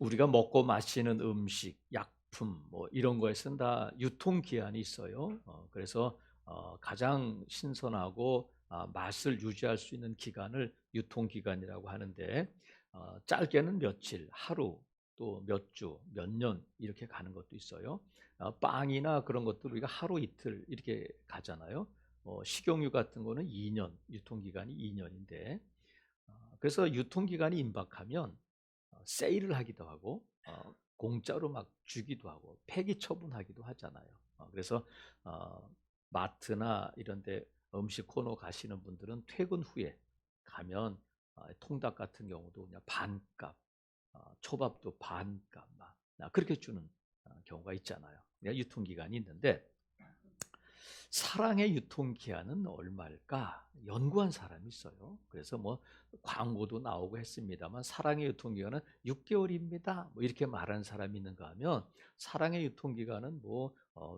우리가 먹고 마시는 음식, 약품 뭐 이런 거에서는 다 유통기한이 있어요. 그래서 가장 신선하고 맛을 유지할 수 있는 기간을 유통기간이라고 하는데 짧게는 며칠, 하루, 또 몇 주, 몇 년 이렇게 가는 것도 있어요. 빵이나 그런 것들 우리가 하루 이틀 이렇게 가잖아요. 식용유 같은 거는 2년, 유통기간이 2년인데 그래서 유통기간이 임박하면 세일을 하기도 하고 공짜로 막 주기도 하고 폐기 처분하기도 하잖아요. 그래서 마트나 이런 데 음식 코너 가시는 분들은 퇴근 후에 가면 통닭 같은 경우도 그냥 반값, 초밥도 반값 막 그렇게 주는 경우가 있잖아요. 유통기간이 있는데 사랑의 유통기한은 얼마일까? 연구한 사람이 있어요. 그래서 뭐 광고도 나오고 했습니다만 사랑의 유통기간은 6개월입니다. 뭐 이렇게 말하는 사람이 있는가 하면 사랑의 유통기간은 뭐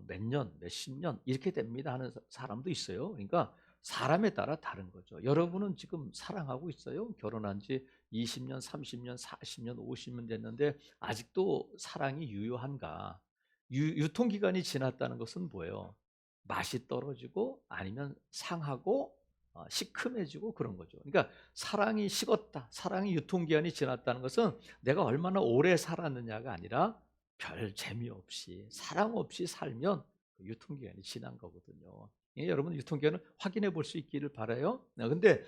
몇 년, 몇십 년 이렇게 됩니다 하는 사람도 있어요. 그러니까 사람에 따라 다른 거죠. 여러분은 지금 사랑하고 있어요? 결혼한 지 20년, 30년, 40년, 50년 됐는데 아직도 사랑이 유효한가? 유통기간이 지났다는 것은 뭐예요? 맛이 떨어지고 아니면 상하고 시큼해지고 그런 거죠. 그러니까 사랑이 식었다, 사랑이 유통기한이 지났다는 것은 내가 얼마나 오래 살았느냐가 아니라 별 재미없이 사랑 없이 살면 그 유통기한이 지난 거거든요. 여러분 유통기한을 확인해 볼 수 있기를 바라요. 근데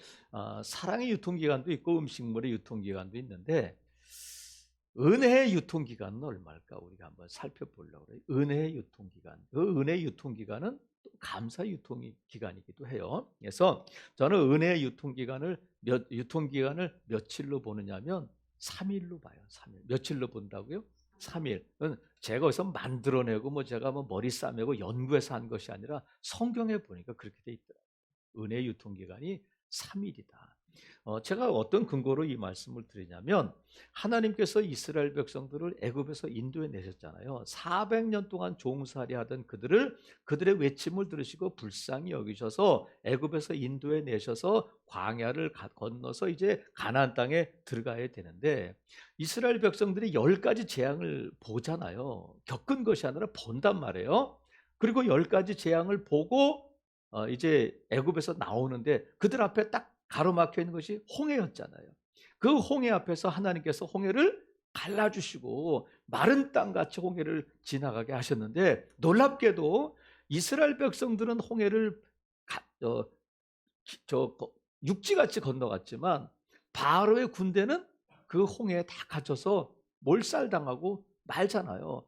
사랑의 유통기간도 있고 음식물의 유통기간도 있는데 은혜의 유통기간은 얼마일까? 우리가 한번 살펴보려고 해요. 은혜의 유통기간. 그 은혜의 유통기간은 또 감사 유통기간이기도 해요. 그래서 저는 은혜의 유통기간을 며칠로 보느냐면 3일로 봐요. 3일. 며칠로 본다고요? 3일. 제가 어디서 만들어내고 뭐 제가 뭐 머리 싸매고 연구해서 한 것이 아니라 성경에 보니까 그렇게 돼 있더라고요. 은혜의 유통기간이 3일이다. 제가 어떤 근거로 이 말씀을 드리냐면 하나님께서 이스라엘 백성들을 애굽에서 인도해 내셨잖아요. 400년 동안 종살이하던 그들의 외침을 들으시고 불쌍히 여기셔서 애굽에서 인도해 내셔서 광야를 건너서 이제 가나안 땅에 들어가야 되는데 이스라엘 백성들이 10가지 재앙을 보잖아요. 겪은 것이 아니라 본단 말이에요. 그리고 10가지 재앙을 보고 이제 애굽에서 나오는데 그들 앞에 딱 가로막혀 있는 것이 홍해였잖아요. 그 홍해 앞에서 하나님께서 홍해를 갈라주시고 마른 땅같이 홍해를 지나가게 하셨는데 놀랍게도 이스라엘 백성들은 홍해를 육지같이 건너갔지만 바로의 군대는 그 홍해에 다 갇혀서 몰살당하고 말잖아요.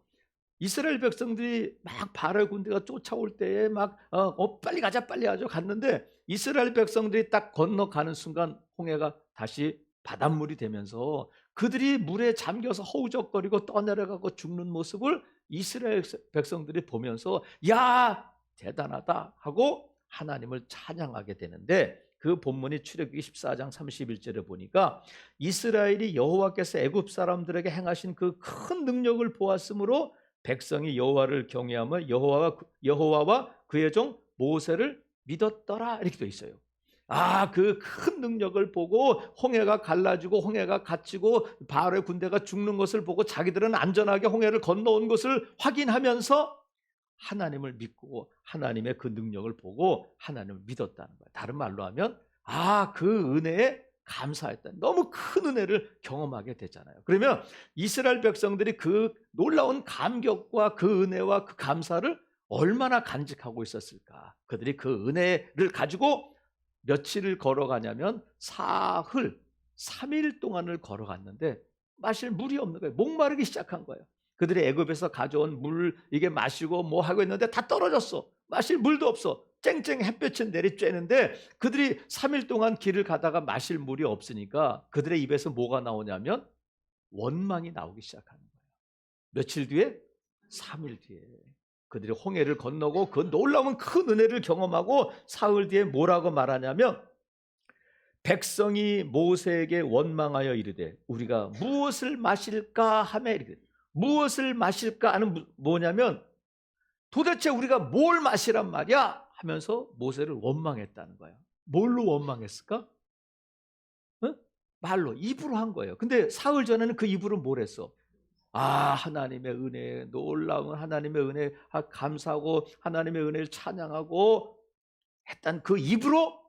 이스라엘 백성들이 막 바로의 군대가 쫓아올 때에 막 빨리 가자 빨리 가자 갔는데 이스라엘 백성들이 딱 건너가는 순간 홍해가 다시 바닷물이 되면서 그들이 물에 잠겨서 허우적거리고 떠내려가고 죽는 모습을 이스라엘 백성들이 보면서 야 대단하다 하고 하나님을 찬양하게 되는데 그 본문이 출애굽기 14장 31절에 보니까 이스라엘이 여호와께서 애굽 사람들에게 행하신 그 큰 능력을 보았으므로 백성이 여호와를 경외하며 여호와와 그의 종 모세를 믿었더라 이렇게 돼 있어요. 그 큰 능력을 보고 홍해가 갈라지고 홍해가 갇히고 바로의 군대가 죽는 것을 보고 자기들은 안전하게 홍해를 건너온 것을 확인하면서 하나님을 믿고 하나님의 그 능력을 보고 하나님을 믿었다는 거예요. 다른 말로 하면 그 은혜에 감사했다. 너무 큰 은혜를 경험하게 되잖아요. 그러면 이스라엘 백성들이 그 놀라운 감격과 그 은혜와 그 감사를 얼마나 간직하고 있었을까? 그들이 그 은혜를 가지고 며칠을 걸어가냐면 사흘, 3일 동안을 걸어갔는데 마실 물이 없는 거예요. 목마르기 시작한 거예요. 그들이 애굽에서 가져온 물 이게 마시고 뭐 하고 있는데 다 떨어졌어. 마실 물도 없어. 쨍쨍 햇볕이 내리쬐는데 그들이 3일 동안 길을 가다가 마실 물이 없으니까 그들의 입에서 뭐가 나오냐면 원망이 나오기 시작하는 거예요. 며칠 뒤에? 3일 뒤에. 그들이 홍해를 건너고 그 놀라운 큰 은혜를 경험하고 사흘 뒤에 뭐라고 말하냐면 백성이 모세에게 원망하여 이르되 우리가 무엇을 마실까 하며 이르되 무엇을 마실까 하는 뭐냐면 도대체 우리가 뭘 마시란 말이야 하면서 모세를 원망했다는 거예요. 뭘로 원망했을까? 말로 입으로 한 거예요. 근데 사흘 전에는 그 입으로 뭘 했어? 하나님의 은혜, 놀라운 하나님의 은혜 감사하고 하나님의 은혜를 찬양하고 했던 그 입으로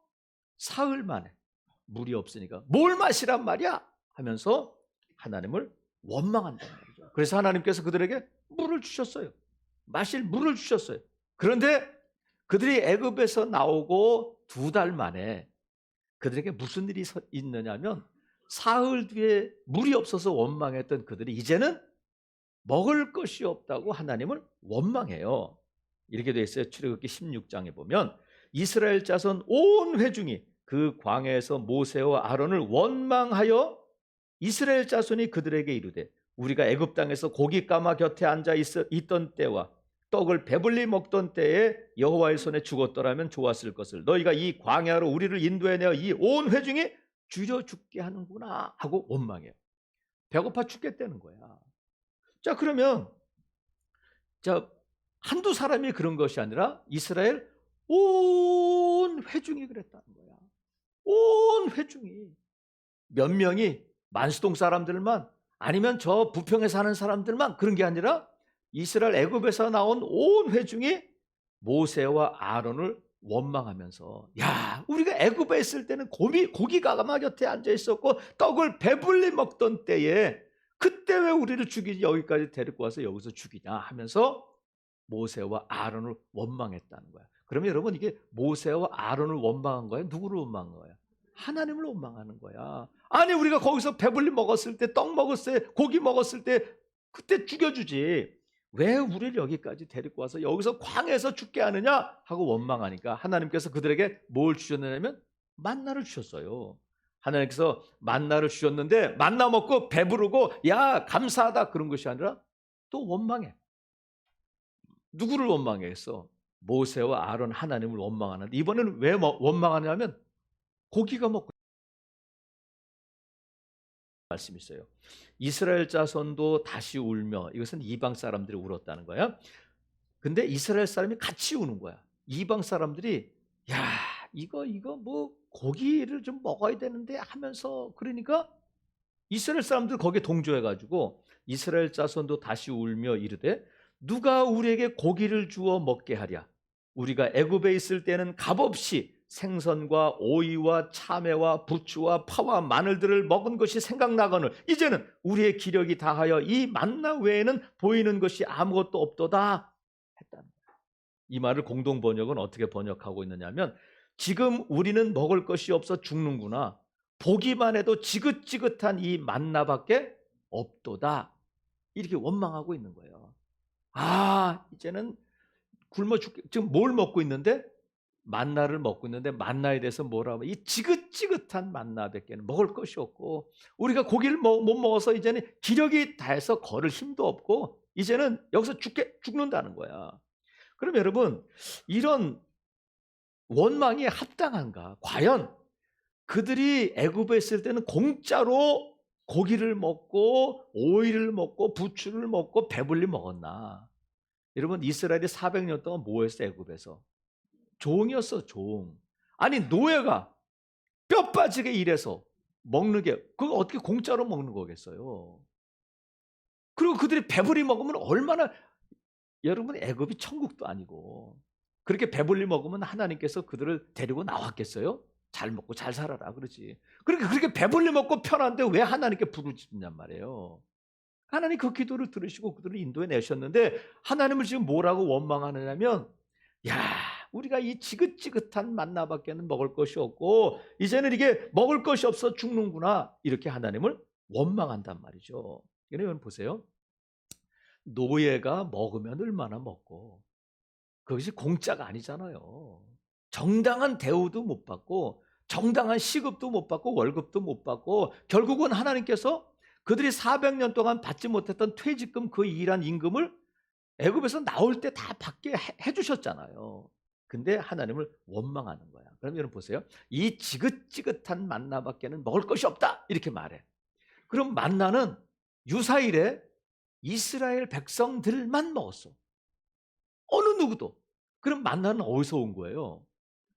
사흘 만에 물이 없으니까 뭘 마시란 말이야 하면서 하나님을 원망한단 말이죠. 그래서 하나님께서 그들에게 물을 주셨어요. 마실 물을 주셨어요. 그런데 그들이 애굽에서 나오고 2달 만에 그들에게 무슨 일이 있느냐면 사흘 뒤에 물이 없어서 원망했던 그들이 이제는 먹을 것이 없다고 하나님을 원망해요. 이렇게 돼 있어요. 출애굽기 16장에 보면 이스라엘 자손 온 회중이 그 광야에서 모세와 아론을 원망하여 이스라엘 자손이 그들에게 이르되 우리가 애굽 땅에서 고기 까마 곁에 앉아 있던 때와 떡을 배불리 먹던 때에 여호와의 손에 죽었더라면 좋았을 것을 너희가 이 광야로 우리를 인도해내어 이 온 회중이 줄여 죽게 하는구나 하고 원망해요. 배고파 죽겠다는 거야. 자, 그러면 한두 사람이 그런 것이 아니라 이스라엘 온 회중이 그랬다는 거야. 온 회중이. 몇 명이 만수동 사람들만 아니면 저 부평에 사는 사람들만 그런 게 아니라 이스라엘 애굽에서 나온 온 회중이 모세와 아론을 원망하면서 야, 우리가 애굽에 있을 때는 고기 가마 곁에 앉아 있었고 떡을 배불리 먹던 때에 그때 왜 우리를 죽이지 여기까지 데리고 와서 여기서 죽이냐 하면서 모세와 아론을 원망했다는 거야. 그러면 여러분 이게 모세와 아론을 원망한 거야? 누구를 원망한 거야? 하나님을 원망하는 거야. 아니 우리가 거기서 배불리 먹었을 때 떡 먹었을 때 고기 먹었을 때 그때 죽여주지 왜 우리를 여기까지 데리고 와서 여기서 광야에서 죽게 하느냐 하고 원망하니까 하나님께서 그들에게 뭘 주셨느냐면 만나를 주셨어요. 하나님께서 만나를 주셨는데 만나 먹고 배부르고 야 감사하다 그런 것이 아니라 또 원망해. 누구를 원망했어? 모세와 아론 하나님을 원망하는데 이번에는 왜 원망하냐면 고기가 먹고 말씀이 있어요. 이스라엘 자손도 다시 울며 이것은 이방 사람들이 울었다는 거야. 근데 이스라엘 사람이 같이 우는 거야. 이방 사람들이 야 이거 뭐 고기를 좀 먹어야 되는데 하면서 그러니까 이스라엘 사람들 거기에 동조해가지고 이스라엘 자손도 다시 울며 이르되 누가 우리에게 고기를 주어 먹게 하랴. 우리가 애굽에 있을 때는 값없이 생선과 오이와 참외와 부추와 파와 마늘들을 먹은 것이 생각나거늘 이제는 우리의 기력이 다하여 이 만나 외에는 보이는 것이 아무것도 없도다 했다는 거예요. 이 말을 공동 번역은 어떻게 번역하고 있느냐면 지금 우리는 먹을 것이 없어 죽는구나. 보기만 해도 지긋지긋한 이 만나밖에 없도다. 이렇게 원망하고 있는 거예요. 이제는 굶어 죽게 지금 뭘 먹고 있는데 만나를 먹고 있는데 만나에 대해서 뭐라고 이 지긋지긋한 만나밖에는 먹을 것이 없고 우리가 고기를 못 먹어서 이제는 기력이 다해서 걸을 힘도 없고 이제는 여기서 죽는다는 거야. 그럼 여러분 이런 원망이 합당한가? 과연 그들이 애굽에 있을 때는 공짜로 고기를 먹고 오이를 먹고 부추를 먹고 배불리 먹었나? 여러분 이스라엘이 400년 동안 뭐 했어 애굽에서? 종이었어 종. 아니 노예가 뼈 빠지게 일해서 먹는 게 그거 어떻게 공짜로 먹는 거겠어요? 그리고 그들이 배불리 먹으면 얼마나 여러분 애굽이 천국도 아니고 그렇게 배불리 먹으면 하나님께서 그들을 데리고 나왔겠어요? 잘 먹고 잘 살아라 그러지. 그러니까 그렇게 배불리 먹고 편한데 왜 하나님께 부르짖냔 말이에요. 하나님 그 기도를 들으시고 그들을 인도해 내셨는데 하나님을 지금 뭐라고 원망하느냐면 야 우리가 이 지긋지긋한 만나밖에는 먹을 것이 없고 이제는 이게 먹을 것이 없어 죽는구나 이렇게 하나님을 원망한단 말이죠. 여러분 보세요. 노예가 먹으면 얼마나 먹고 그것이 공짜가 아니잖아요. 정당한 대우도 못 받고 정당한 시급도 못 받고 월급도 못 받고 결국은 하나님께서 그들이 400년 동안 받지 못했던 퇴직금 그 일한 임금을 애굽에서 나올 때 다 받게 해주셨잖아요. 근데 하나님을 원망하는 거야. 그럼 여러분 보세요. 이 지긋지긋한 만나밖에는 먹을 것이 없다 이렇게 말해. 그럼 만나는 유사일에 이스라엘 백성들만 먹었어. 어느 누구도. 그럼 만나는 어디서 온 거예요?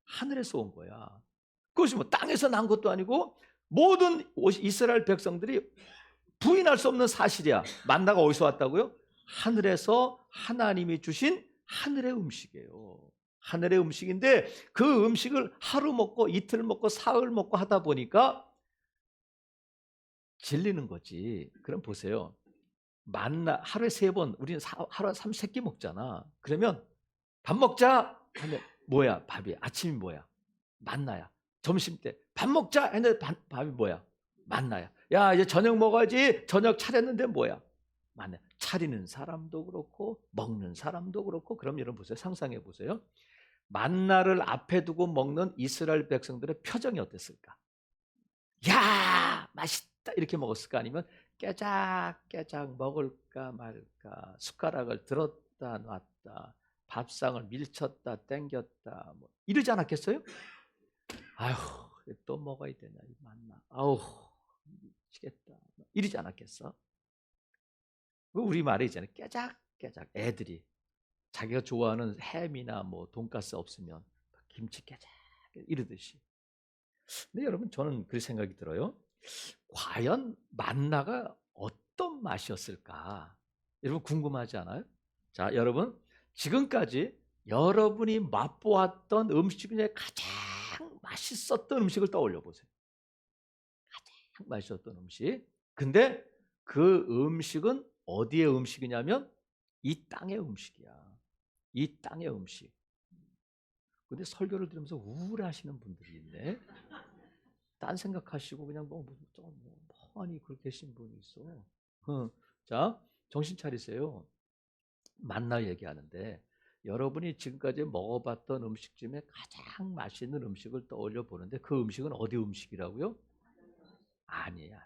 하늘에서 온 거야. 그것이 뭐 땅에서 난 것도 아니고 모든 이스라엘 백성들이 부인할 수 없는 사실이야. 만나가 어디서 왔다고요? 하늘에서 하나님이 주신 하늘의 음식이에요. 하늘의 음식인데 그 음식을 하루 먹고 이틀 먹고 사흘 먹고 하다 보니까 질리는 거지. 그럼 보세요. 만나 하루에 3번, 우리는 하루에 3끼 먹잖아. 그러면 밥 먹자 하면 뭐야? 밥이. 아침이 뭐야? 만나야. 점심 때 밥 먹자 했는데 밥이 뭐야? 만나야. 야, 이제 저녁 먹어야지. 저녁 차렸는데 뭐야? 만나. 차리는 사람도 그렇고 먹는 사람도 그렇고. 그럼 여러분 보세요. 상상해 보세요. 만나를 앞에 두고 먹는 이스라엘 백성들의 표정이 어땠을까? 야, 맛있다 이렇게 먹었을까? 아니면 깨작깨작 먹을까 말까, 숟가락을 들었다 놨다, 밥상을 밀쳤다 땡겼다, 뭐 이러지 않았겠어요? 아휴, 또 먹어야 되냐 이 만나, 아우 미치겠다, 이러지 않았겠어? 우리 말에 있잖아요. 깨작깨작. 애들이 자기가 좋아하는 햄이나 뭐 돈가스 없으면 김치 깨작 이러듯이. 근데 여러분, 저는 그 생각이 들어요. 과연 만나가 어떤 맛이었을까? 여러분 궁금하지 않아요? 자, 여러분 지금까지 여러분이 맛보았던 음식 중에 가장 맛있었던 음식을 떠올려 보세요. 가장 맛있었던 음식. 근데 그 음식은 어디의 음식이냐면 이 땅의 음식이야. 이 땅의 음식. 근데 설교를 들으면서 우울해하시는 분들이 있네. 딴 생각하시고 그냥 멍하니 그렇게 계신 분이 있어. 자, 정신 차리세요. 만나 얘기하는데 여러분이 지금까지 먹어봤던 음식 중에 가장 맛있는 음식을 떠올려 보는데 그 음식은 어디 음식이라고요? 아니에요.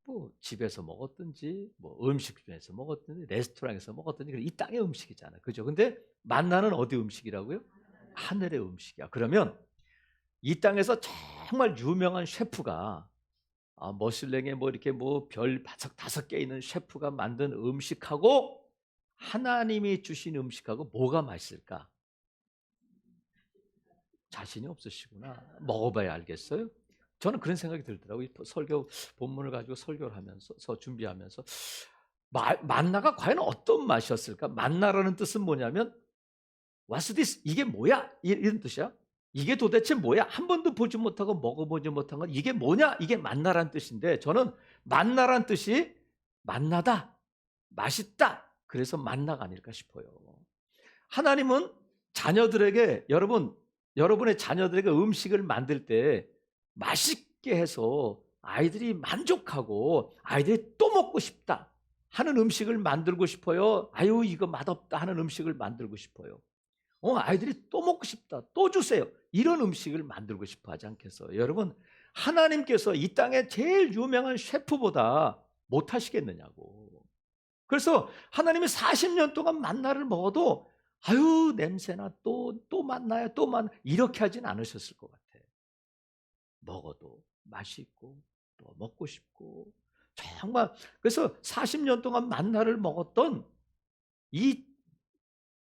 뭐 집에서 먹었든지 뭐 음식점에서 먹었든지 레스토랑에서 먹었든지 이 땅의 음식이잖아요. 그죠? 근데 만나는 어디 음식이라고요? 하늘의 음식이야. 그러면 이 땅에서 정말 유명한 셰프가 머슐랭에 뭐 이렇게 뭐 별 5개 있는 셰프가 만든 음식하고 하나님이 주신 음식하고 뭐가 맛있을까? 자신이 없으시구나. 먹어봐야 알겠어요? 저는 그런 생각이 들더라고요. 설교 본문을 가지고 설교를 하면서 준비하면서 만나가 과연 어떤 맛이었을까? 만나라는 뜻은 뭐냐면 What's this? 이게 뭐야? 이런 뜻이야. 이게 도대체 뭐야? 한 번도 보지 못하고 먹어보지 못한 건 이게 뭐냐? 이게 만나란 뜻인데 저는 만나란 뜻이 만나다, 맛있다. 그래서 만나가 아닐까 싶어요. 하나님은 자녀들에게 여러분의 자녀들에게 음식을 만들 때 맛있게 해서 아이들이 만족하고 아이들이 또 먹고 싶다 하는 음식을 만들고 싶어요. 아유 이거 맛없다 하는 음식을 만들고 싶어요. 아이들이 또 먹고 싶다. 또 주세요. 이런 음식을 만들고 싶어 하지 않겠어요? 여러분, 하나님께서 이 땅에 제일 유명한 셰프보다 못하시겠느냐고. 그래서 하나님이 40년 동안 만나를 먹어도 아유 냄새나 또 만나야 또 만나 이렇게 하진 않으셨을 것 같아. 먹어도 맛있고 또 먹고 싶고 정말. 그래서 40년 동안 만나를 먹었던 이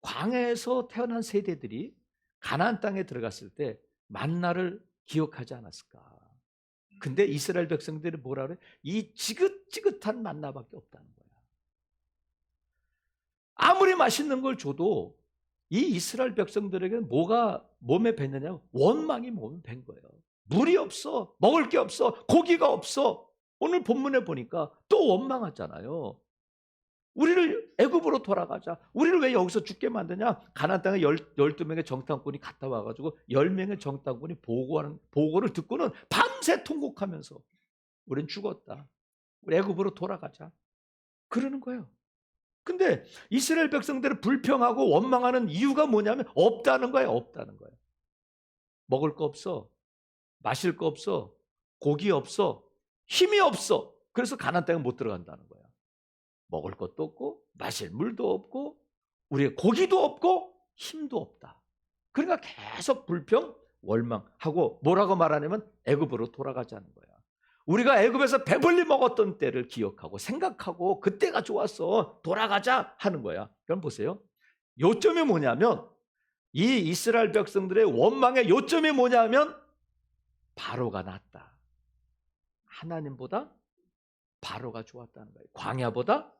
광야에서 태어난 세대들이 가나안 땅에 들어갔을 때 만나를 기억하지 않았을까? 근데 이스라엘 백성들이 뭐라 그래? 이 지긋지긋한 만나밖에 없다는 거야. 아무리 맛있는 걸 줘도 이 이스라엘 백성들에게는 뭐가 몸에 뱄느냐? 원망이 몸에 밴 거예요. 물이 없어, 먹을 게 없어, 고기가 없어. 오늘 본문에 보니까 또 원망하잖아요. 우리를 애굽으로 돌아가자. 우리를 왜 여기서 죽게 만드냐? 가나안 땅에 12명의 정탐꾼이 갔다 와가지고 10명의 정탐꾼이 보고를 듣고는 밤새 통곡하면서 우린 죽었다. 우리 애굽으로 돌아가자. 그러는 거예요. 근데 이스라엘 백성들을 불평하고 원망하는 이유가 뭐냐면 없다는 거예요. 없다는 거예요. 먹을 거 없어. 마실 거 없어. 고기 없어. 힘이 없어. 그래서 가나안 땅에 못 들어간다는 거야. 먹을 것도 없고 마실 물도 없고 우리의 고기도 없고 힘도 없다. 그러니까 계속 불평, 원망하고 뭐라고 말하냐면 애굽으로 돌아가자는 거야. 우리가 애굽에서 배불리 먹었던 때를 기억하고 생각하고 그때가 좋았어. 돌아가자 하는 거야. 그럼 보세요. 요점이 뭐냐면 이 이스라엘 백성들의 원망의 요점이 뭐냐면 바로가 낫다. 하나님보다 바로가 좋았다는 거예요. 광야보다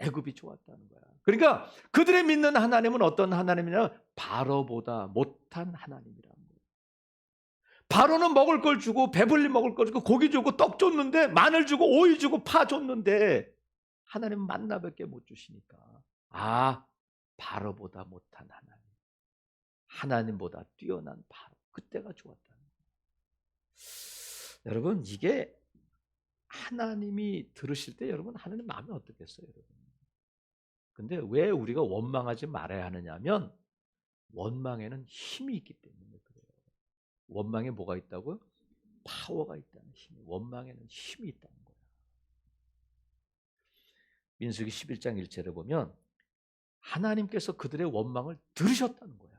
애굽이 좋았다는 거야. 그러니까 그들의 믿는 하나님은 어떤 하나님이냐? 바로보다 못한 하나님이라는 거예요. 바로는 먹을 걸 주고 배불리 먹을 걸 주고 고기 주고 떡 줬는데, 마늘 주고 오이 주고 파 줬는데 하나님은 만나밖에 못 주시니까, 아, 바로보다 못한 하나님, 하나님보다 뛰어난 바로, 그때가 좋았다는 거예요. 여러분, 이게 하나님이 들으실 때 여러분 하나님 마음이 어떻겠어요, 여러분? 근데 왜 우리가 원망하지 말아야 하느냐면, 원망에는 힘이 있기 때문에 그래요. 원망에 뭐가 있다고요? 파워가 있다는 힘이. 원망에는 힘이 있다는 거예요. 민수기 11장 1절에 보면 하나님께서 그들의 원망을 들으셨다는 거야.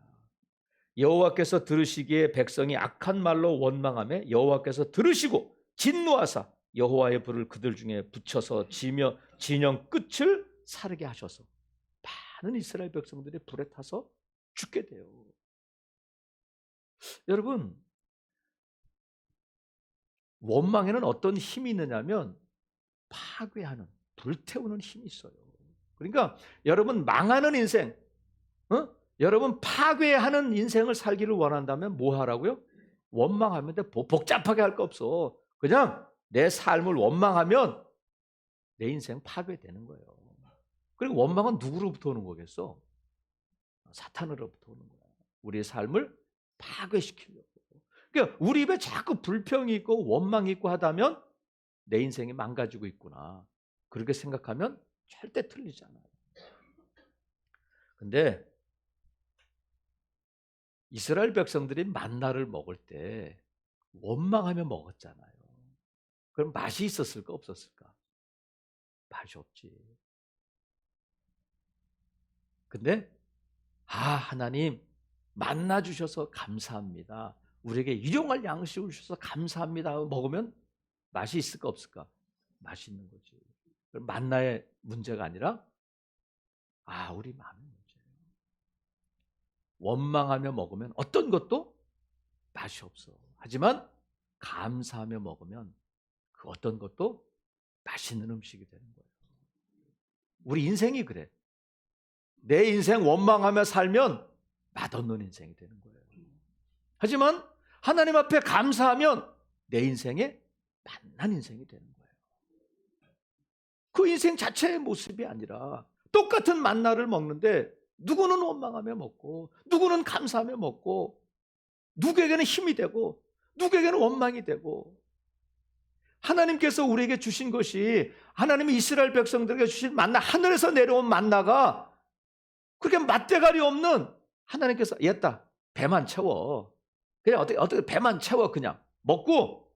여호와께서 들으시기에 백성이 악한 말로 원망하며 여호와께서 들으시고 진노하사 여호와의 불을 그들 중에 붙여서 지며 진영 끝을 사르게 하셔서 많은 이스라엘 백성들이 불에 타서 죽게 돼요. 여러분, 원망에는 어떤 힘이 있느냐면 파괴하는, 불태우는 힘이 있어요. 그러니까 여러분 망하는 인생, 여러분 파괴하는 인생을 살기를 원한다면 뭐 하라고요? 원망하면 돼. 복잡하게 할 거 없어. 그냥 내 삶을 원망하면 내 인생 파괴되는 거예요. 그리고 원망은 누구로부터 오는 거겠어? 사탄으로부터 오는 거야. 우리의 삶을 파괴시키려고. 그러니까 우리 입에 자꾸 불평이 있고 원망이 있고 하다면 내 인생이 망가지고 있구나. 그렇게 생각하면 절대 틀리지 않아요. 근데 이스라엘 백성들이 만나를 먹을 때 원망하며 먹었잖아요. 그럼 맛이 있었을까 없었을까? 맛이 없지. 근데 하나님 만나 주셔서 감사합니다. 우리에게 일용할 양식을 주셔서 감사합니다. 먹으면 맛이 있을까 없을까? 맛이 있는 거지. 그럼 만나의 문제가 아니라 우리 마음의 문제예요. 원망하며 먹으면 어떤 것도 맛이 없어. 하지만 감사하며 먹으면 그 어떤 것도 맛있는 음식이 되는 거예요. 우리 인생이 그래. 내 인생 원망하며 살면 맛없는 인생이 되는 거예요. 하지만 하나님 앞에 감사하면 내 인생에 맛난 인생이 되는 거예요. 그 인생 자체의 모습이 아니라 똑같은 만나를 먹는데 누구는 원망하며 먹고 누구는 감사하며 먹고, 누구에게는 힘이 되고 누구에게는 원망이 되고, 하나님께서 우리에게 주신 것이, 하나님이 이스라엘 백성들에게 주신 만나, 하늘에서 내려온 만나가 그렇게 맛대가리 없는, 하나님께서 얘다 배만 채워, 그냥 어떻게 배만 채워, 그냥 먹고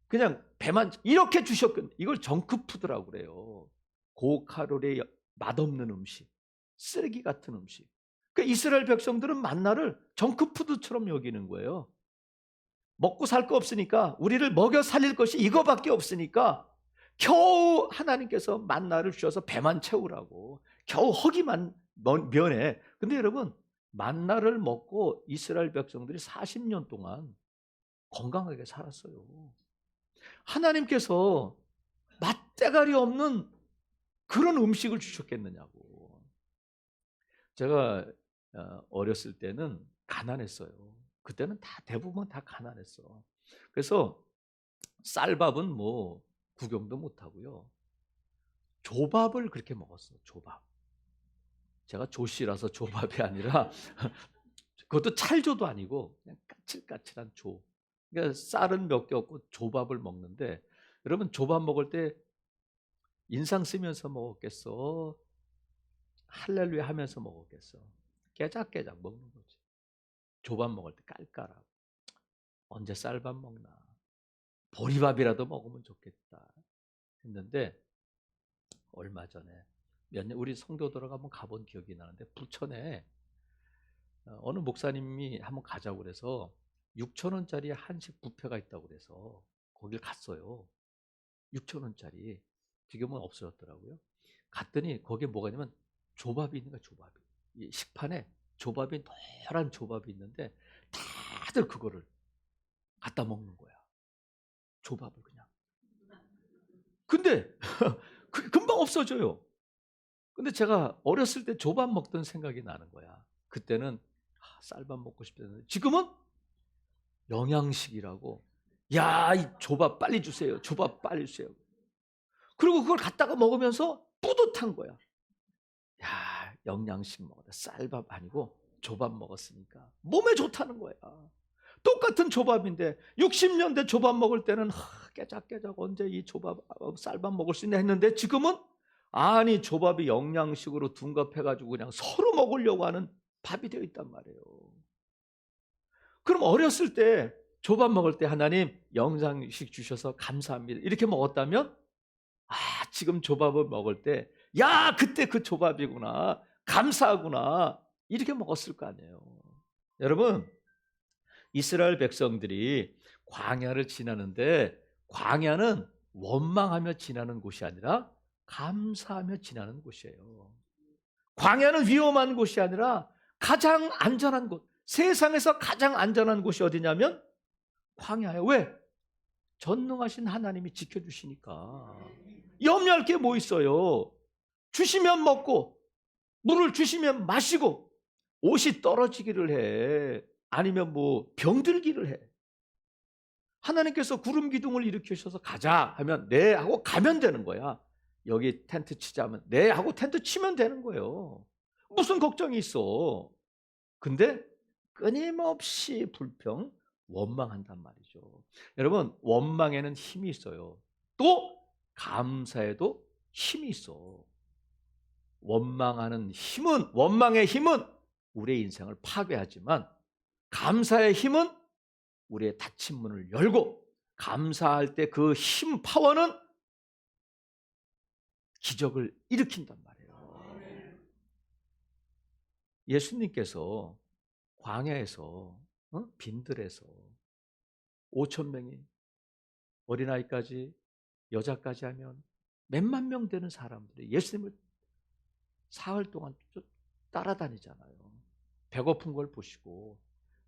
그냥 배만, 이렇게 주셨거든요. 이걸 정크푸드라고 그래요. 고칼로리 맛없는 음식, 쓰레기 같은 음식. 그러니까 이스라엘 백성들은 만나를 정크푸드처럼 여기는 거예요. 먹고 살 거 없으니까, 우리를 먹여 살릴 것이 이거밖에 없으니까 겨우 하나님께서 만나를 주셔서 배만 채우라고 겨우 허기만 면해. 근데 여러분, 만나를 먹고 이스라엘 백성들이 40년 동안 건강하게 살았어요. 하나님께서 맛대가리 없는 그런 음식을 주셨겠느냐고. 제가 어렸을 때는 가난했어요. 그때는 대부분 다 가난했어. 그래서 쌀밥은 뭐 구경도 못하고요. 조밥을 그렇게 먹었어. 조밥. 제가 조씨라서 조밥이 아니라 그것도 찰조도 아니고 그냥 까칠까칠한 조. 그러니까 쌀은 몇 개 없고 조밥을 먹는데, 여러분 조밥 먹을 때 인상 쓰면서 먹었겠어? 할렐루야 하면서 먹었겠어? 깨작깨작 먹는 거지. 조밥 먹을 때 깔깔하고. 언제 쌀밥 먹나? 보리밥이라도 먹으면 좋겠다 했는데, 얼마 전에 우리 성도들하고 한번 가본 기억이 나는데, 부천에 어느 목사님이 한번 가자고 그래서 6,000원짜리 한식 뷔페가 있다고 그래서 거길 갔어요. 6,000원짜리. 지금은 없어졌더라고요. 갔더니 거기에 뭐가 있냐면 조밥이 있는 거야. 조밥이. 이 식판에 조밥이, 노란 조밥이 있는데 다들 그거를 갖다 먹는 거야. 조밥을 그냥. 근데 그게 금방 없어져요. 근데 제가 어렸을 때 조밥 먹던 생각이 나는 거야. 그때는 쌀밥 먹고 싶었는데 지금은 영양식이라고, 야, 이 조밥 빨리 주세요. 조밥 빨리 주세요. 그리고 그걸 갖다가 먹으면서 뿌듯한 거야. 야, 영양식 먹었다. 쌀밥 아니고 조밥 먹었으니까 몸에 좋다는 거야. 똑같은 조밥인데 60년대 조밥 먹을 때는 깨작깨작 언제 이 조밥 쌀밥 먹을 수 있나 했는데 지금은 아니 조밥이 영양식으로 둔갑해가지고 그냥 서로 먹으려고 하는 밥이 되어 있단 말이에요. 그럼 어렸을 때 조밥 먹을 때 하나님 영양식 주셔서 감사합니다 이렇게 먹었다면, 지금 조밥을 먹을 때 야, 그때 그 조밥이구나, 감사하구나 이렇게 먹었을 거 아니에요. 여러분, 이스라엘 백성들이 광야를 지나는데 광야는 원망하며 지나는 곳이 아니라 감사하며 지나는 곳이에요. 광야는 위험한 곳이 아니라 가장 안전한 곳, 세상에서 가장 안전한 곳이 어디냐면 광야예요. 왜? 전능하신 하나님이 지켜주시니까. 염려할 게 뭐 있어요? 주시면 먹고 물을 주시면 마시고 옷이 떨어지기를 해, 아니면 뭐 병들기를 해. 하나님께서 구름 기둥을 일으키셔서 가자 하면 네 하고 가면 되는 거야. 여기 텐트 치자면 네 하고 텐트 치면 되는 거예요. 무슨 걱정이 있어? 근데 끊임없이 불평, 원망한단 말이죠. 여러분, 원망에는 힘이 있어요. 또 감사에도 힘이 있어. 원망의 힘은 우리의 인생을 파괴하지만 감사의 힘은 우리의 닫힌 문을 열고, 감사할 때 그 힘, 파워는 기적을 일으킨단 말이에요. 예수님께서 광야에서 빈들에서 5천 명이, 어린아이까지 여자까지 하면 몇만 명 되는 사람들이 예수님을 사흘 동안 따라다니잖아요. 배고픈 걸 보시고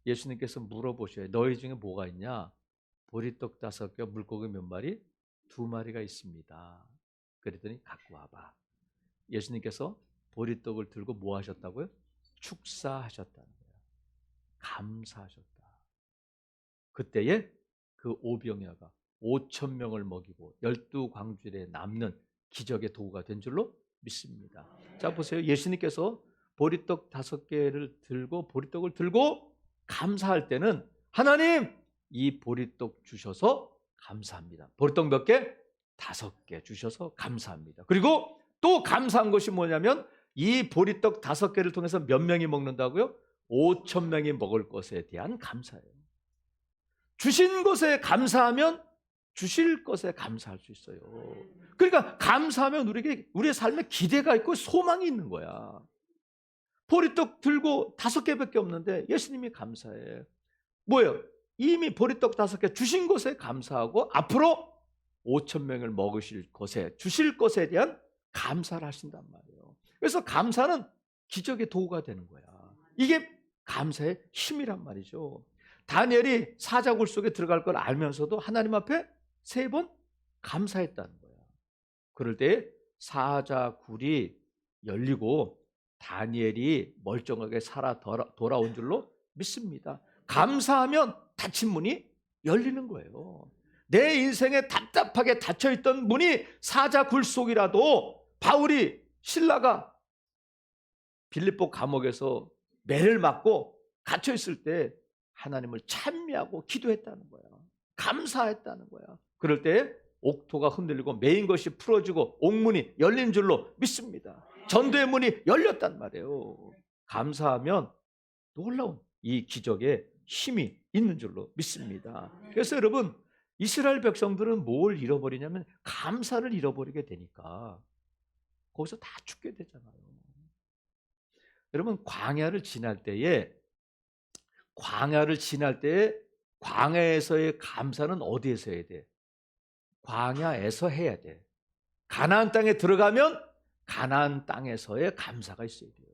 예수님께서 물어보셔요. 너희 중에 뭐가 있냐? 보리떡 5개, 물고기 몇 마리? 2마리가 있습니다. 그랬더니 갖고 와봐. 예수님께서 보리떡을 들고 뭐 하셨다고요? 축사하셨다는 거예요. 감사하셨다. 그때에 그 오병이어가 5천 명을 먹이고 12광주리에 남는 기적의 도구가 된 줄로 믿습니다. 자, 보세요. 예수님께서 보리떡 5개를 들고, 보리떡을 들고 감사할 때는 하나님, 이 보리떡 주셔서 감사합니다. 보리떡 몇 개? 5개 주셔서 감사합니다. 그리고 또 감사한 것이 뭐냐면 이 보리떡 5개를 통해서 몇 명이 먹는다고요? 5천 명이 먹을 것에 대한 감사예요. 주신 것에 감사하면 주실 것에 감사할 수 있어요. 그러니까 감사하면 우리의 삶에 기대가 있고 소망이 있는 거야. 보리떡 들고 5개밖에 없는데 예수님이 감사해. 뭐예요? 이미 보리떡 5개 주신 것에 감사하고 앞으로 5천 명을 먹으실 것에, 주실 것에 대한 감사를 하신단 말이에요. 그래서 감사는 기적의 도구가 되는 거야. 이게 감사의 힘이란 말이죠. 다니엘이 사자굴 속에 들어갈 걸 알면서도 하나님 앞에 3번 감사했다는 거야. 그럴 때 사자굴이 열리고 다니엘이 멀쩡하게 살아 돌아온 줄로 믿습니다. 감사하면 닫힌 문이 열리는 거예요. 내 인생에 답답하게 닫혀있던 문이 사자굴 속이라도 바울이, 신라가 빌립보 감옥에서 매를 맞고 갇혀있을 때 하나님을 찬미하고 기도했다는 거야. 감사했다는 거야. 그럴 때 옥토가 흔들리고 매인 것이 풀어지고 옥문이 열린 줄로 믿습니다. 전도의 문이 열렸단 말이에요. 감사하면 놀라운 이 기적에 힘이 있는 줄로 믿습니다. 그래서 여러분, 이스라엘 백성들은 뭘 잃어버리냐면 감사를 잃어버리게 되니까 거기서 다 죽게 되잖아요. 여러분, 광야를 지날 때에 광야에서의 감사는 어디에서 해야 돼? 광야에서 해야 돼. 가나안 땅에 들어가면 가나안 땅에서의 감사가 있어야 돼요.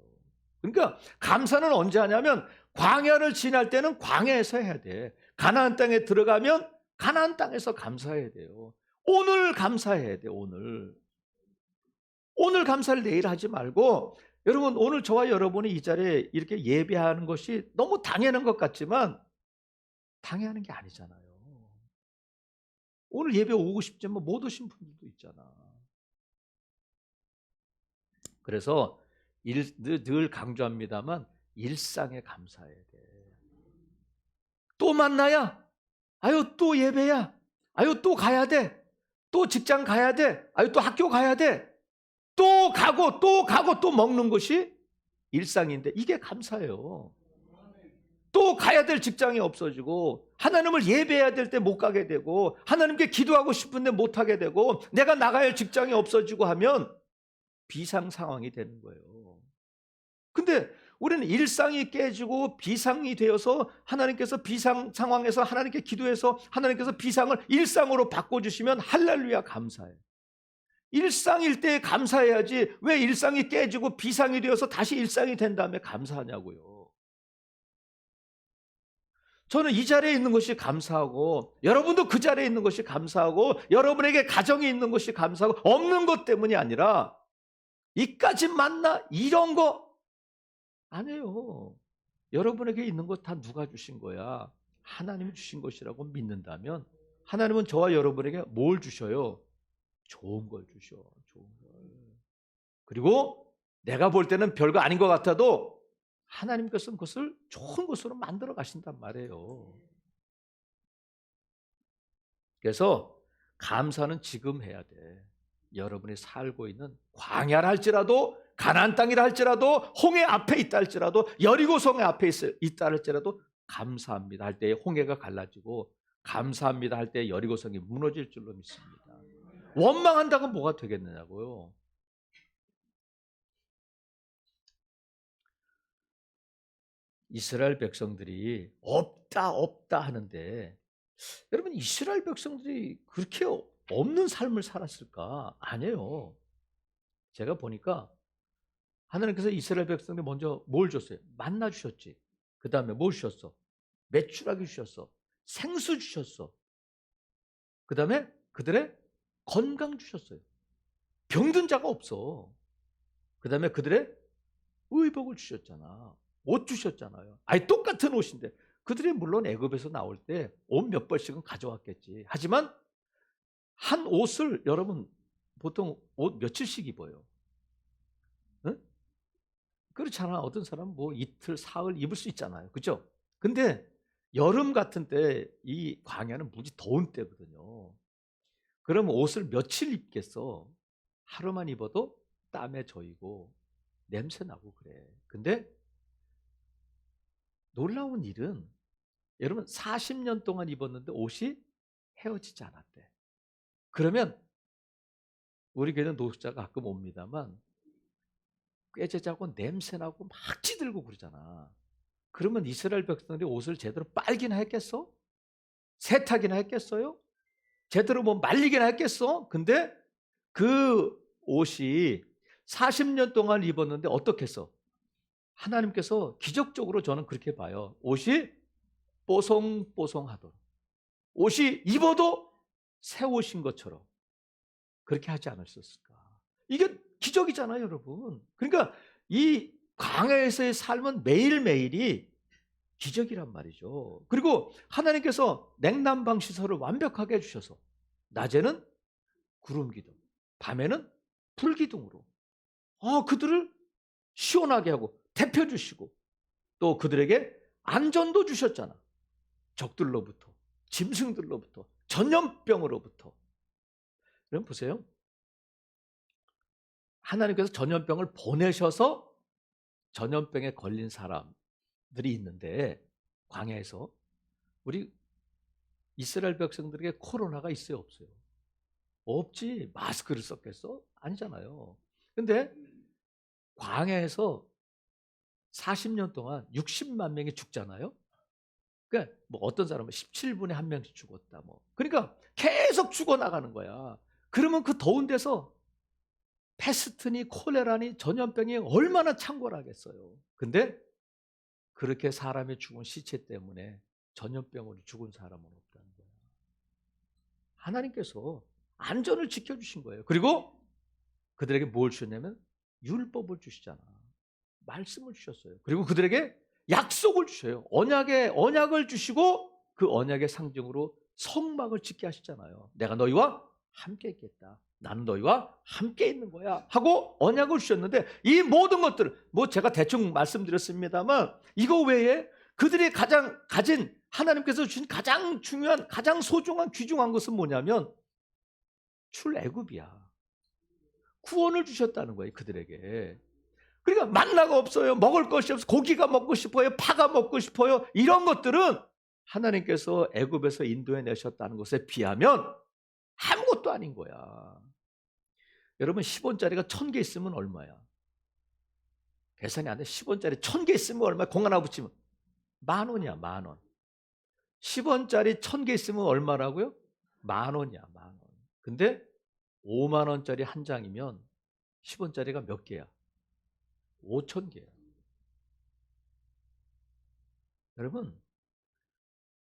그러니까 감사는 언제 하냐면 광야를 지날 때는 광야에서 해야 돼. 가나안 땅에 들어가면 가나안 땅에서 감사해야 돼요. 오늘 감사해야 돼, 오늘. 오늘 감사를 내일 하지 말고, 여러분, 오늘 저와 여러분이 이 자리에 이렇게 예배하는 것이 너무 당연한 것 같지만 당연한 게 아니잖아요. 오늘 예배 오고 싶지만 못 오신 분들도 있잖아. 그래서 늘 강조합니다만 일상에 감사해야 돼. 또 만나야? 아유, 또 예배야? 아유, 또 가야 돼? 또 직장 가야 돼? 아유, 또 학교 가야 돼? 또 가고 또 가고 또 먹는 것이 일상인데 이게 감사예요. 또 가야 될 직장이 없어지고 하나님을 예배해야 될 때 못 가게 되고 하나님께 기도하고 싶은데 못 하게 되고 내가 나가야 할 직장이 없어지고 하면 비상 상황이 되는 거예요. 근데 우리는 일상이 깨지고 비상이 되어서 하나님께서 비상 상황에서 하나님께 기도해서 하나님께서 비상을 일상으로 바꿔주시면 할렐루야 감사해. 일상일 때 감사해야지 왜 일상이 깨지고 비상이 되어서 다시 일상이 된 다음에 감사하냐고요. 저는 이 자리에 있는 것이 감사하고 여러분도 그 자리에 있는 것이 감사하고 여러분에게 가정이 있는 것이 감사하고 없는 것 때문이 아니라 이까지 만나 이런 거 아니에요. 여러분에게 있는 것 다 누가 주신 거야? 하나님이 주신 것이라고 믿는다면 하나님은 저와 여러분에게 뭘 주셔요? 좋은 걸 주셔. 좋은 걸. 그리고 내가 볼 때는 별거 아닌 것 같아도 하나님께서는 그것을 좋은 것으로 만들어 가신단 말이에요. 그래서 감사는 지금 해야 돼. 여러분이 살고 있는 광야라 할지라도 가나안 땅이라 할지라도 홍해 앞에 있다 할지라도 여리고성의 앞에 있다 할지라도 감사합니다 할 때 홍해가 갈라지고 감사합니다 할 때 여리고성이 무너질 줄로 믿습니다. 원망한다고 뭐가 되겠느냐고요. 이스라엘 백성들이 없다 없다 하는데 여러분 이스라엘 백성들이 그렇게 없는 삶을 살았을까? 아니에요. 제가 보니까 하나님께서 이스라엘 백성들 먼저 뭘 줬어요? 만나 주셨지. 그 다음에 뭘 주셨어? 메추라기 주셨어. 생수 주셨어. 그 다음에 그들의 건강 주셨어요. 병든 자가 없어. 그 다음에 그들의 의복을 주셨잖아. 옷 주셨잖아요. 아니 똑같은 옷인데 그들이 물론 애굽에서 나올 때 옷 몇 벌씩은 가져왔겠지. 하지만 한 옷을 여러분 보통 옷 며칠씩 입어요. 응? 그렇잖아. 어떤 사람은 뭐 이틀, 사흘 입을 수 있잖아요. 그죠? 근데 여름 같은 때 이 광야는 무지 더운 때거든요. 그럼 옷을 며칠 입겠어? 하루만 입어도 땀에 젖이고 냄새 나고 그래. 근데 놀라운 일은 여러분 40년 동안 입었는데 옷이 헤어지지 않았대. 그러면 우리 교회는 노숙자가 가끔 옵니다만 꾀죄자고 냄새나고 막 찌들고 그러잖아. 그러면 이스라엘 백성들이 옷을 제대로 빨기나 했겠어? 세탁이나 했겠어요? 제대로 뭐 말리기나 했겠어? 근데 그 옷이 40년 동안 입었는데 어떻겠어? 하나님께서 기적적으로 저는 그렇게 봐요. 옷이 뽀송뽀송하도록. 옷이 입어도 새 옷인 것처럼 그렇게 하지 않으셨을까? 이게 기적이잖아요, 여러분. 그러니까 이 광야에서의 삶은 매일매일이 기적이란 말이죠. 그리고 하나님께서 냉난방 시설을 완벽하게 해주셔서 낮에는 구름 기둥, 밤에는 불 기둥으로 그들을 시원하게 하고 데펴주시고 또 그들에게 안전도 주셨잖아. 적들로부터, 짐승들로부터, 전염병으로부터. 여러분 보세요. 하나님께서 전염병을 보내셔서 전염병에 걸린 사람들이 있는데 광야에서 우리 이스라엘 백성들에게 코로나가 있어요, 없어요? 없지. 마스크를 썼겠어? 아니잖아요. 근데 광야에서 40년 동안 60만 명이 죽잖아요. 그러니까 뭐 어떤 사람은 17분에 한 명씩 죽었다 뭐. 그러니까 계속 죽어나가는 거야. 그러면 그 더운 데서 패스트니 콜레라니 전염병이 얼마나 창궐하겠어요. 근데 그렇게 사람이 죽은 시체 때문에 전염병으로 죽은 사람은 없다는 거야. 하나님께서 안전을 지켜주신 거예요. 그리고 그들에게 뭘 주셨냐면 율법을 주시잖아. 말씀을 주셨어요. 그리고 그들에게 약속을 주셔요. 언약을 주시고 그 언약의 상징으로 성막을 짓게 하시잖아요. 내가 너희와 함께 있겠다. 나는 너희와 함께 있는 거야 하고 언약을 주셨는데, 이 모든 것들 제가 대충 말씀드렸습니다만, 이거 외에 그들이 가진 하나님께서 주신 가장 중요한, 가장 소중한, 귀중한 것은 뭐냐면 출애굽이야. 구원을 주셨다는 거예요, 그들에게. 그러니까 만나가 없어요. 먹을 것이 없어. 고기가 먹고 싶어요. 파가 먹고 싶어요. 이런 것들은 하나님께서 애굽에서 인도해 내셨다는 것에 비하면 아무것도 아닌 거야. 여러분, 10원짜리가 1000개 있으면 얼마야? 계산이 안 돼. 10원짜리 1000개 있으면 얼마야? 공 하나 붙이면 10,000원이야. 10,000원. 10원짜리 1000개 있으면 얼마라고요? 10,000원이야. 10,000원. 근데 5만 원짜리 한 장이면 10원짜리가 몇 개야? 5,000개야. 여러분,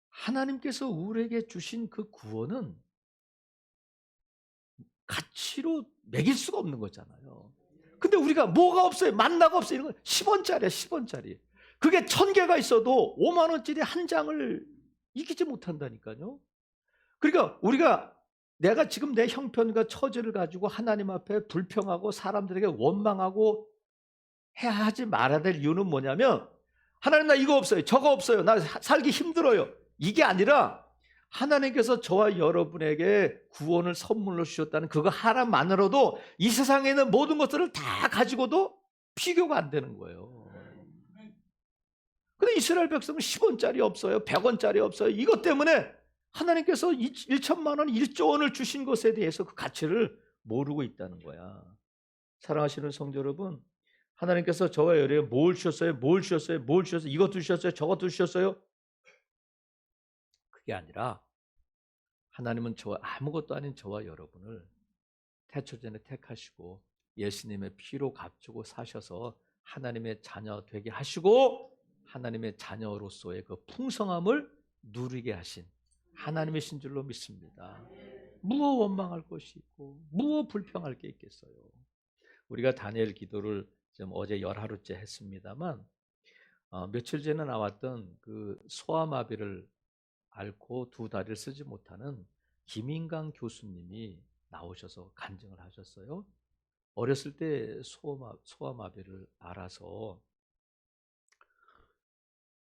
하나님께서 우리에게 주신 그 구원은 가치로 매길 수가 없는 거잖아요. 근데 우리가 뭐가 없어요? 만나가 없어요. 이런 건 10원짜리야, 10원짜리. 그게 1000개가 있어도 5만 원짜리 한 장을 이기지 못한다니까요. 그러니까 내가 지금 내 형편과 처지를 가지고 하나님 앞에 불평하고 사람들에게 원망하고 해야 하지 말아야 될 이유는 뭐냐면, 하나님 나 이거 없어요. 저거 없어요. 나 살기 힘들어요. 이게 아니라 하나님께서 저와 여러분에게 구원을 선물로 주셨다는 그거 하나만으로도 이 세상에 있는 모든 것들을 다 가지고도 비교가 안 되는 거예요. 근데 이스라엘 백성은 10원짜리 없어요. 100원짜리 없어요. 이것 때문에 하나님께서 1천만 원, 1조 원을 주신 것에 대해서 그 가치를 모르고 있다는 거야. 사랑하시는 성도 여러분, 하나님께서 저와 여러분에게 뭘 주셨어요? 뭘 주셨어요? 뭘 주셨어요? 이것도 주셨어요? 저것도 주셨어요? 그게 아니라 하나님은 아무것도 아닌 저와 여러분을 태초전에 택하시고 예수님의 피로 값주고 사셔서 하나님의 자녀 되게 하시고 하나님의 자녀로서의 그 풍성함을 누리게 하신 하나님이신 줄로 믿습니다. 무엇 원망할 것이 있고 무엇 불평할 게 있겠어요. 우리가 다니엘 기도를 좀 어제 열하루째 했습니다만, 며칠 전에 나왔던 그 소아마비를 앓고 두 다리를 쓰지 못하는 김인강 교수님이 나오셔서 간증을 하셨어요. 어렸을 때 소아마비를 앓아서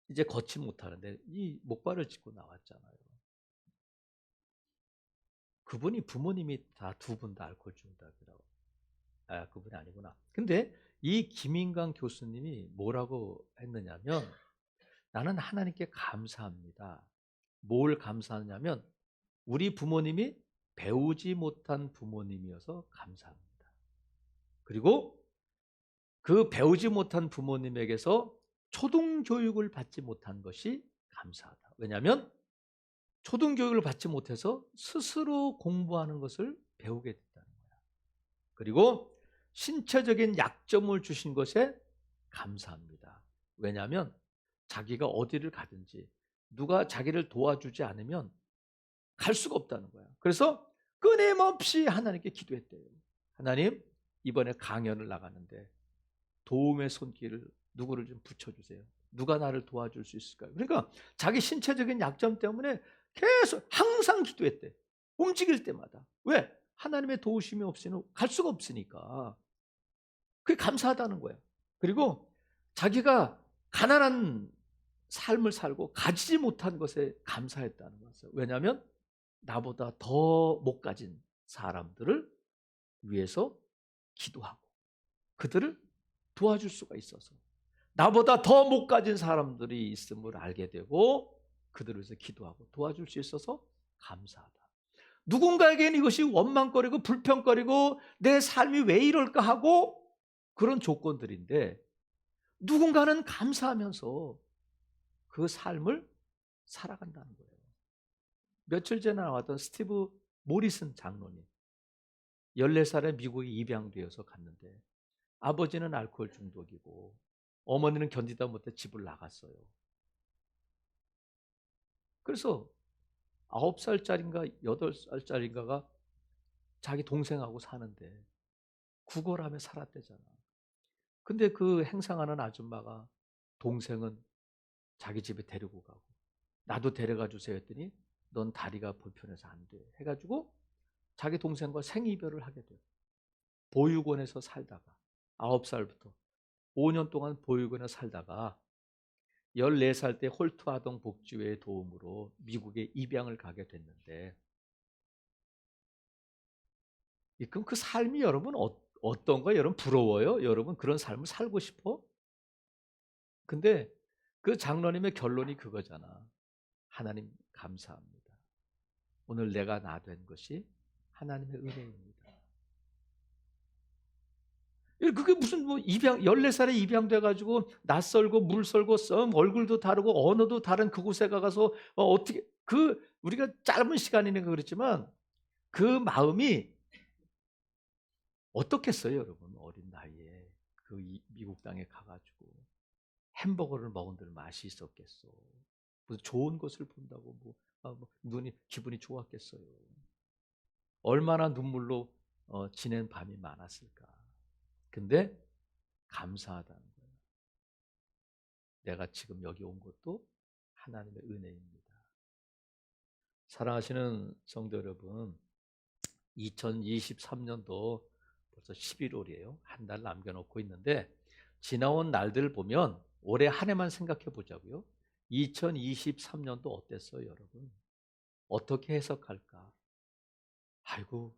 이제 걷지 못하는데 이 목발을 짚고 나왔잖아요. 그분이 부모님이 다 두 분 다 알코올 중독이라고. 그분이 아니구나. 근데 이 김인강 교수님이 뭐라고 했느냐면, 나는 하나님께 감사합니다. 뭘 감사하냐면 우리 부모님이 배우지 못한 부모님이어서 감사합니다. 그리고 그 배우지 못한 부모님에게서 초등교육을 받지 못한 것이 감사하다. 왜냐하면 초등교육을 받지 못해서 스스로 공부하는 것을 배우게 됐다는 거야. 그리고 신체적인 약점을 주신 것에 감사합니다. 왜냐하면 자기가 어디를 가든지 누가 자기를 도와주지 않으면 갈 수가 없다는 거야. 그래서 끊임없이 하나님께 기도했대요. 하나님, 이번에 강연을 나가는데 도움의 손길을 누구를 좀 붙여주세요. 누가 나를 도와줄 수 있을까요? 그러니까 자기 신체적인 약점 때문에 계속 항상 기도했대. 움직일 때마다. 왜? 하나님의 도우심이 없이는 갈 수가 없으니까. 그게 감사하다는 거야. 그리고 자기가 가난한 삶을 살고 가지지 못한 것에 감사했다는 거였어요. 왜냐하면 나보다 더 못 가진 사람들을 위해서 기도하고 그들을 도와줄 수가 있어서, 나보다 더 못 가진 사람들이 있음을 알게 되고 그들을 위해서 기도하고 도와줄 수 있어서 감사하다. 누군가에게는 이것이 원망거리고 불평거리고 내 삶이 왜 이럴까 하고 그런 조건들인데, 누군가는 감사하면서 그 삶을 살아간다는 거예요. 며칠 전에 나왔던 스티브 모리슨 장로님, 14살에 미국에 입양되어서 갔는데 아버지는 알코올 중독이고 어머니는 견디다 못해 집을 나갔어요. 그래서 9살짜리인가 8살짜리인가가 자기 동생하고 사는데 구걸하며 살았대잖아. 근데 그 행상하는 아줌마가 동생은 자기 집에 데리고 가고 나도 데려가 주세요 했더니 넌 다리가 불편해서 안 돼 해가지고 자기 동생과 생이별을 하게 돼요. 보육원에서 살다가 9살부터 5년 동안 보육원에 살다가 14살 때 홀트 아동 복지회의 도움으로 미국에 입양을 가게 됐는데, 그럼 그 삶이 여러분 어떤가? 여러분 부러워요? 여러분 그런 삶을 살고 싶어? 근데 그 장로님의 결론이 그거잖아. 하나님 감사합니다. 오늘 내가 나 된 것이 하나님의 은혜입니다. 그게 무슨 뭐 입양 14살에 입양돼 가지고 낯설고 물설고 얼굴도 다르고 언어도 다른 그곳에 가서 어떻게 우리가 짧은 시간이니까 그렇지만 그 마음이 어떻겠어요, 여러분? 어린 나이에 그 미국 땅에 가 가지고 햄버거를 먹은들 맛이 있었겠어. 무슨 좋은 것을 본다고 뭐 눈이 기분이 좋았겠어요. 얼마나 눈물로 지낸 밤이 많았을까. 근데 감사하다는 거예요. 내가 지금 여기 온 것도 하나님의 은혜입니다. 사랑하시는 성도 여러분, 2023년도 벌써 11월이에요. 한 달 남겨놓고 있는데 지나온 날들을 보면 올해 한 해만 생각해 보자고요. 2023년도 어땠어요, 여러분? 어떻게 해석할까? 아이고,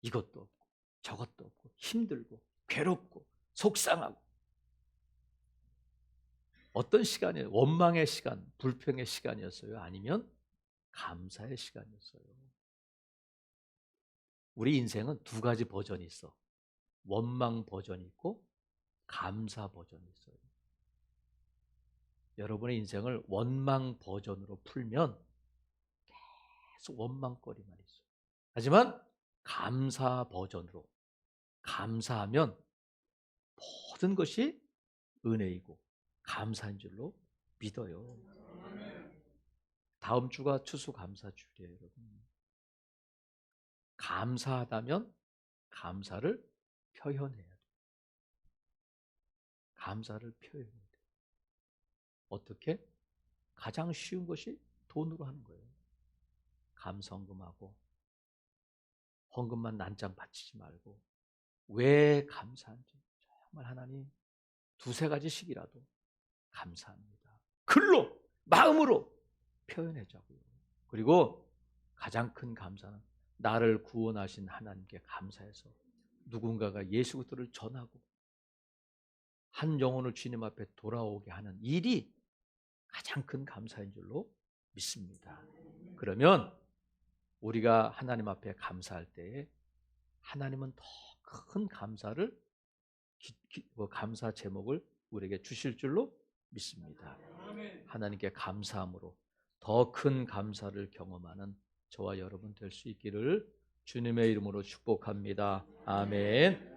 이것도 없고 저것도 없고 힘들고 괴롭고 속상하고 어떤 시간이에요? 원망의 시간, 불평의 시간이었어요? 아니면 감사의 시간이었어요? 우리 인생은 두 가지 버전이 있어. 원망 버전이 있고 감사 버전이 있어요. 여러분의 인생을 원망 버전으로 풀면 계속 원망거리만 있어요. 하지만 감사 버전으로 감사하면 모든 것이 은혜이고 감사인 줄로 믿어요. 다음 주가 추수감사주일이에요, 여러분. 감사하다면 감사를 표현해야 돼요. 감사를 표현해야 돼요. 어떻게? 가장 쉬운 것이 돈으로 하는 거예요. 감사헌금하고 헌금만 난장 바치지 말고 왜 감사한지 정말 하나님 두세 가지씩이라도 감사합니다. 글로, 마음으로 표현해자고요. 그리고 가장 큰 감사는 나를 구원하신 하나님께 감사해서 누군가가 예수 그리스도를 전하고 한 영혼을 주님 앞에 돌아오게 하는 일이 가장 큰 감사인 줄로 믿습니다. 그러면 우리가 하나님 앞에 감사할 때에 하나님은 더 큰 감사를 감사 제목을 우리에게 주실 줄로 믿습니다. 하나님께 감사함으로 더 큰 감사를 경험하는 저와 여러분 될 수 있기를 주님의 이름으로 축복합니다. 아멘.